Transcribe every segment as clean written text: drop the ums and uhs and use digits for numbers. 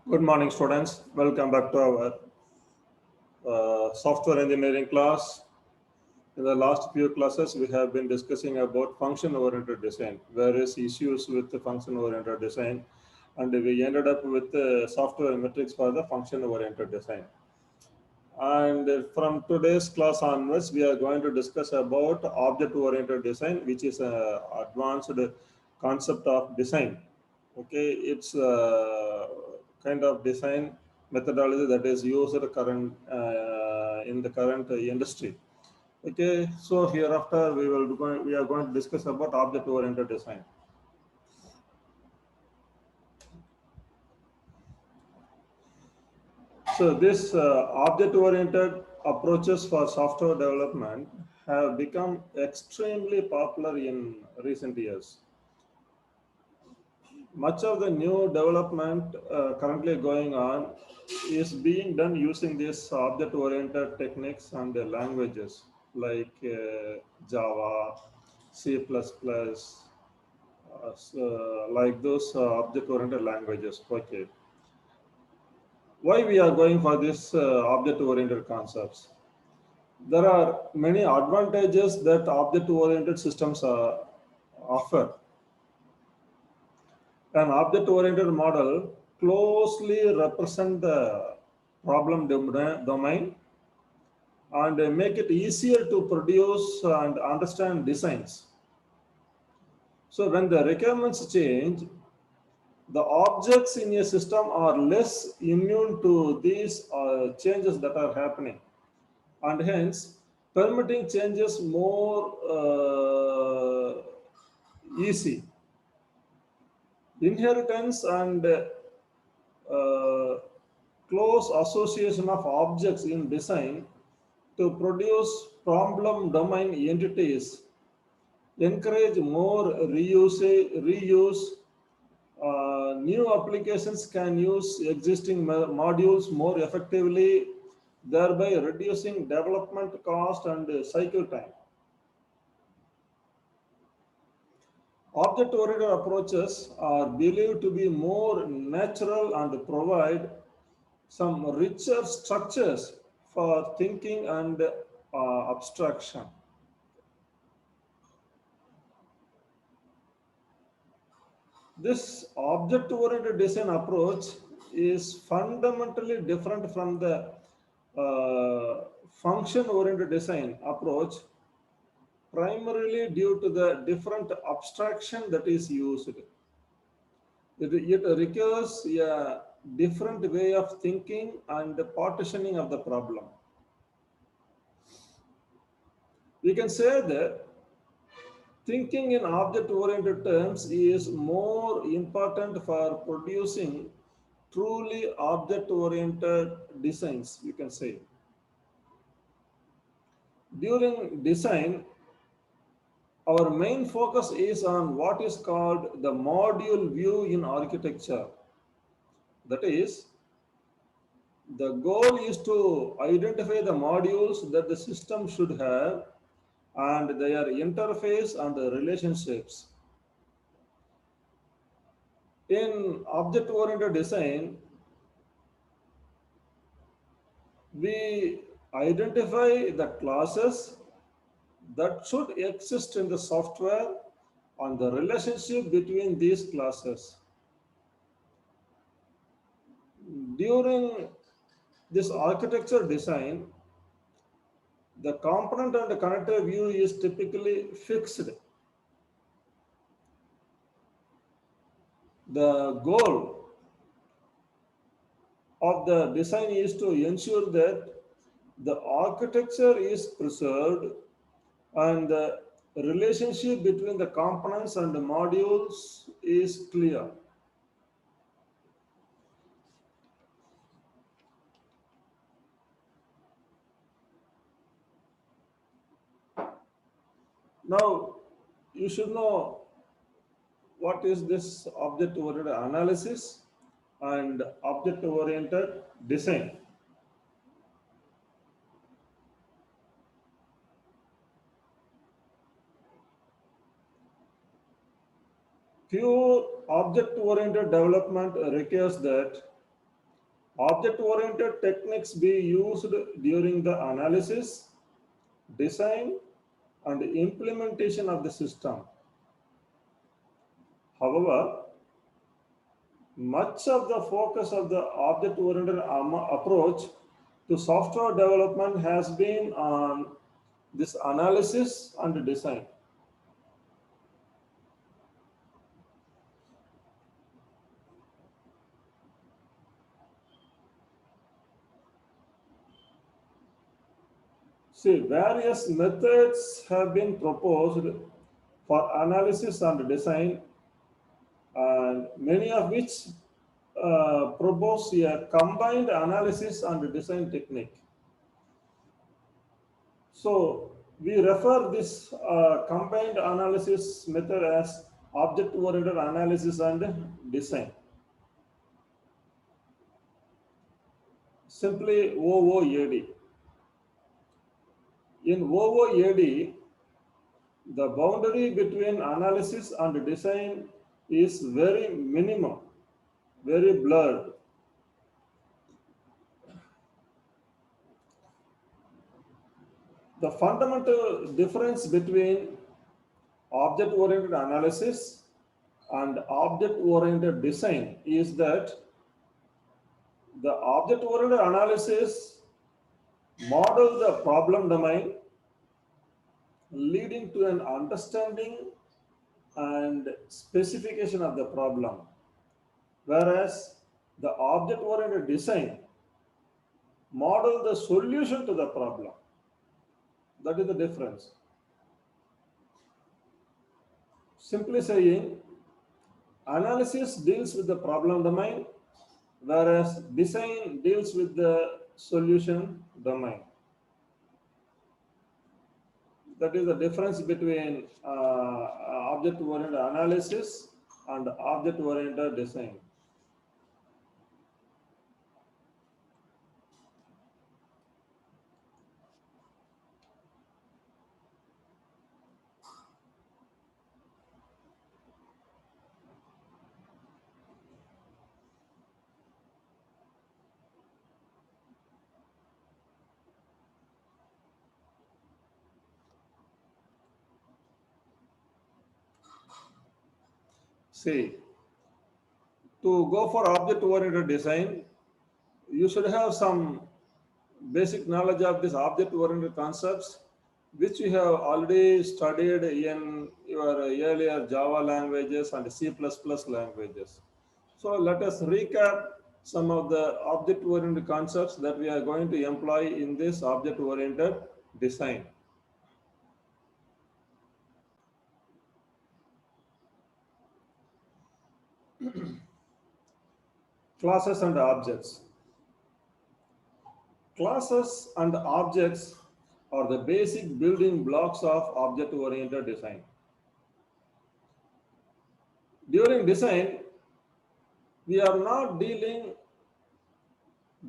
Good morning, students. Welcome back to our software engineering class. In the last few classes, we have been discussing about function-oriented design, various issues with the function-oriented design, and we ended up with software metrics for the function-oriented design. And from today's class onwards, we are going to discuss about object-oriented design, which is an advanced concept of design. Okay, it's a kind of design methodology that is used in the current industry. Okay, so hereafter we are going to discuss about object-oriented design. So this object-oriented approaches for software development have become extremely popular in recent years. Much of the new development currently going on is being done using these object-oriented techniques and the languages like Java, C++, like those object-oriented languages. Okay. Why we are going for this object-oriented concepts? There are many advantages that object-oriented systems offer. An object-oriented model closely represent the domain and make it easier to produce and understand designs. So when the requirements change, the objects in a system are less immune to these changes that are happening, and hence permitting changes more easy. Inheritance and close association of objects in design to produce problem domain entities encourage more reuse. New applications can use existing modules more effectively, thereby reducing development cost and cycle time. Object-oriented approaches are believed to be more natural and provide some richer structures for thinking and abstraction. This object-oriented design approach is fundamentally different from the function-oriented design approach, primarily due to the different abstraction that is used. It requires a different way of thinking and the partitioning of the problem. We can say that thinking in object-oriented terms is more important for producing truly object-oriented designs, you can say. During design, our main focus is on what is called the module view in architecture. That is, the goal is to identify the modules that the system should have and their interface and the relationships. In object-oriented design, we identify the classes that should exist in the software and the relationship between these classes. During this architecture design, the component and the connector view is typically fixed. The goal of the design is to ensure that the architecture is preserved and the relationship between the components and the modules is clear. Now, you should know what is this object-oriented analysis and object-oriented design. Pure object-oriented development requires that Object-oriented techniques be used during the analysis, design, and implementation of the system. However, much of the focus of the object-oriented approach to software development has been on this analysis and design. See, various methods have been proposed for analysis and design, and many of which propose a combined analysis and design technique. So we refer this combined analysis method as object-oriented analysis and design. Simply OOAD. In OOAD, the boundary between analysis and design is very minimum, very blurred. The fundamental difference between object-oriented analysis and object-oriented design is that the object-oriented analysis models the problem domain, leading to an understanding and specification of the problem, whereas the object-oriented design models the solution to the problem. That is the difference. Simply saying, analysis deals with the problem domain, whereas design deals with the solution domain. That is the difference between object-oriented analysis and object-oriented design. See, to go for object-oriented design, you should have some basic knowledge of these object-oriented concepts, which you have already studied in your earlier Java languages and C++ languages. So let us recap some of the object-oriented concepts that we are going to employ in this object-oriented design. Classes and objects. Classes and objects are the basic building blocks of object-oriented design. During design, we are not dealing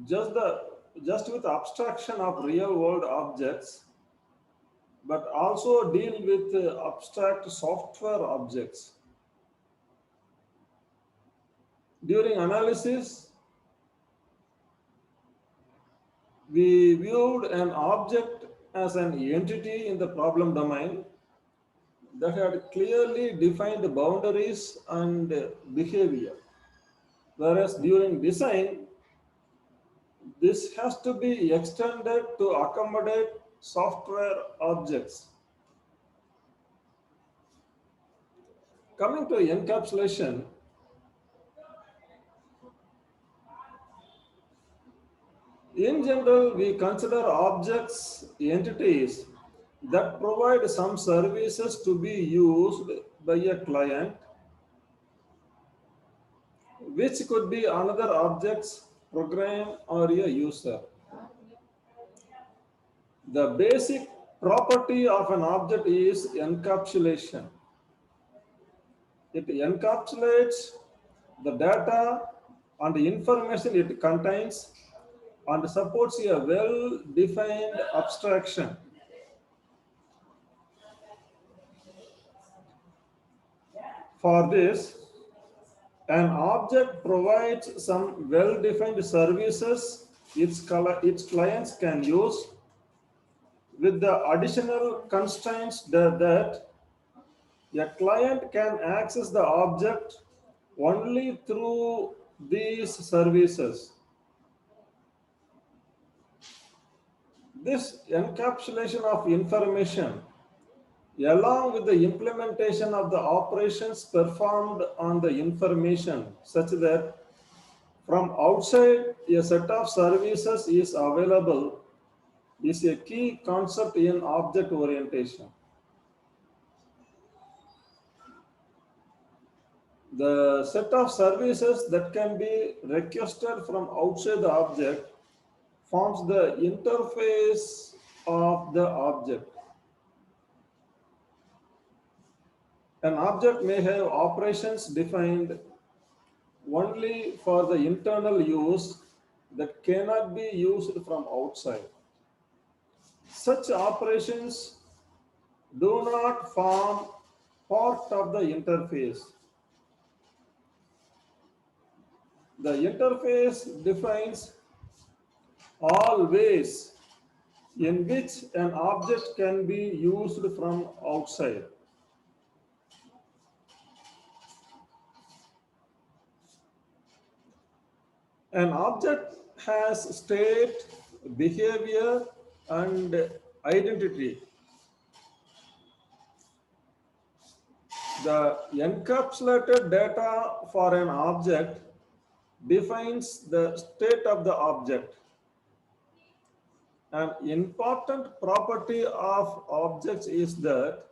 just with abstraction of real-world objects, but also deal with abstract software objects. During analysis, we viewed an object as an entity in the problem domain that had clearly defined boundaries and behavior. Whereas during design, this has to be extended to accommodate software objects. Coming to encapsulation, in general, we consider objects entities that provide some services to be used by a client, which could be another object's program or a user. The basic property of an object is encapsulation. It encapsulates the data and the information it contains and supports a well-defined abstraction. For this, An object provides some well-defined services its clients can use with the additional constraints that a client can access the object only through these services. This encapsulation of information, along with the implementation of the operations performed on the information, such that from outside a set of services is available, is a key concept in object orientation. The set of services that can be requested from outside the object forms the interface of the object. An object may have operations defined only for the internal use that cannot be used from outside. Such operations do not form part of the interface. The interface defines all ways in which an object can be used from outside. An object has state, behavior, and identity. The encapsulated data for an object defines the state of the object. An important property of objects is that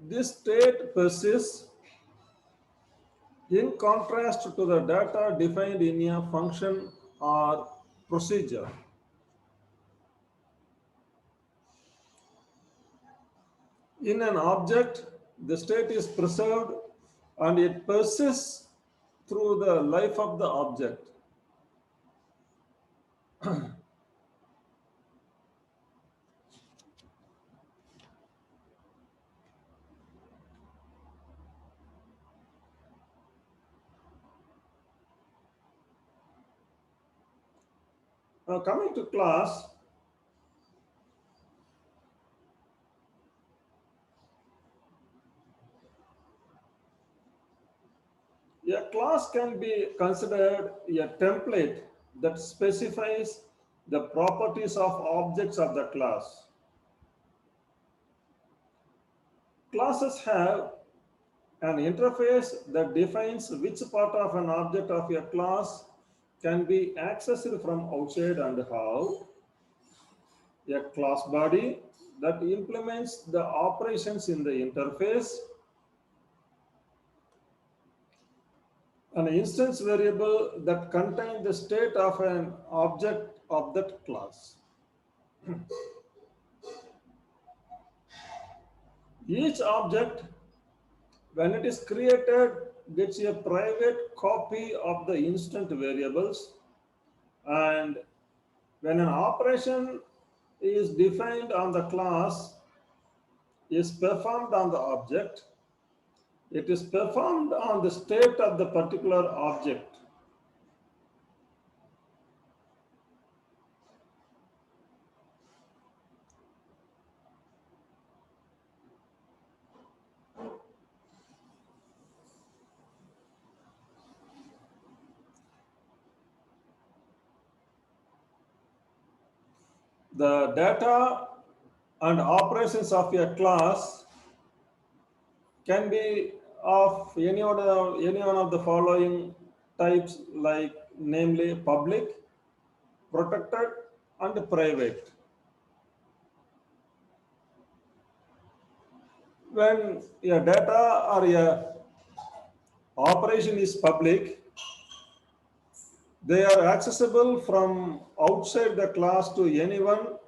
this state persists in contrast to the data defined in a function or procedure. In an object, the state is preserved and it persists through the life of the object. Now, coming to class, a class can be considered a template that specifies the properties of objects of the class. Classes have an interface that defines which part of an object of a class can be accessed from outside and how. A class body that implements the operations in the interface. An instance variable that contains the state of an object of that class. Each object, when it is created, gets a private copy of the instant variables, and when an operation is defined on the class is performed on the object, it is performed on the state of the particular object. The data and operations of a class can be of any one of the following types, like namely public, protected, and private. When a data or a operation is public, they are accessible from outside the class to anyone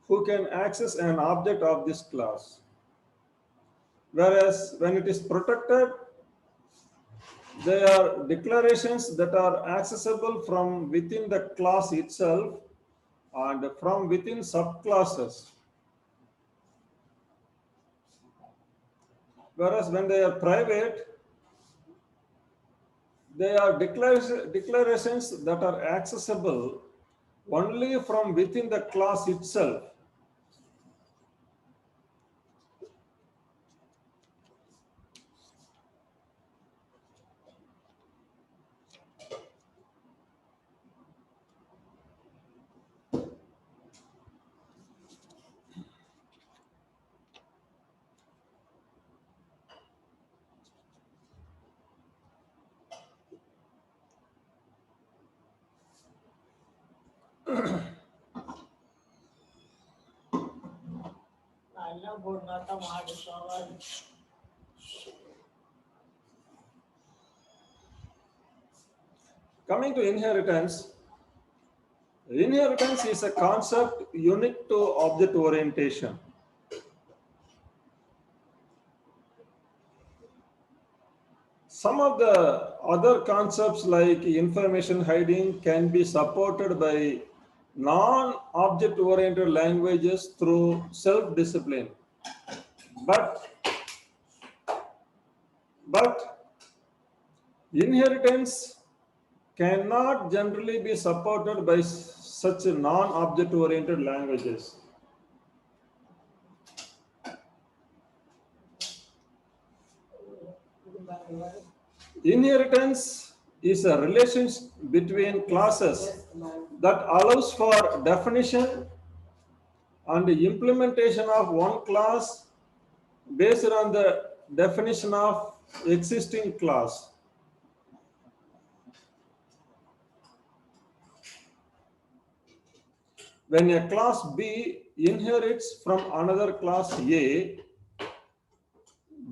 who can access an object of this class. Whereas when it is protected, they are declarations that are accessible from within the class itself and from within subclasses. Whereas when they are private, they are declarations that are accessible only from within the class itself. Coming to inheritance, inheritance is a concept unique to object orientation. Some of the other concepts like information hiding can be supported by non-object oriented languages through self-discipline. But inheritance cannot generally be supported by such non-object oriented languages. Inheritance is a relationship between classes that allows for definition and implementation of one class based on the definition of existing class. When a class B inherits from another class A,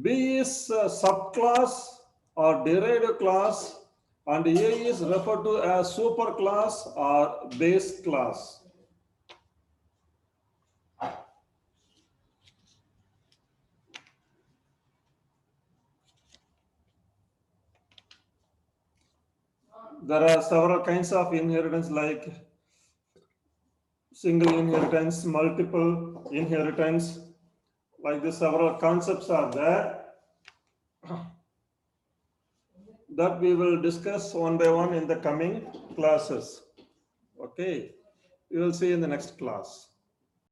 B is a subclass or derived class and A is referred to as superclass or base class. There are several kinds of inheritance like single inheritance, multiple inheritance, like the several concepts are there that we will discuss one by one in the coming classes. Okay, we will see in the next class.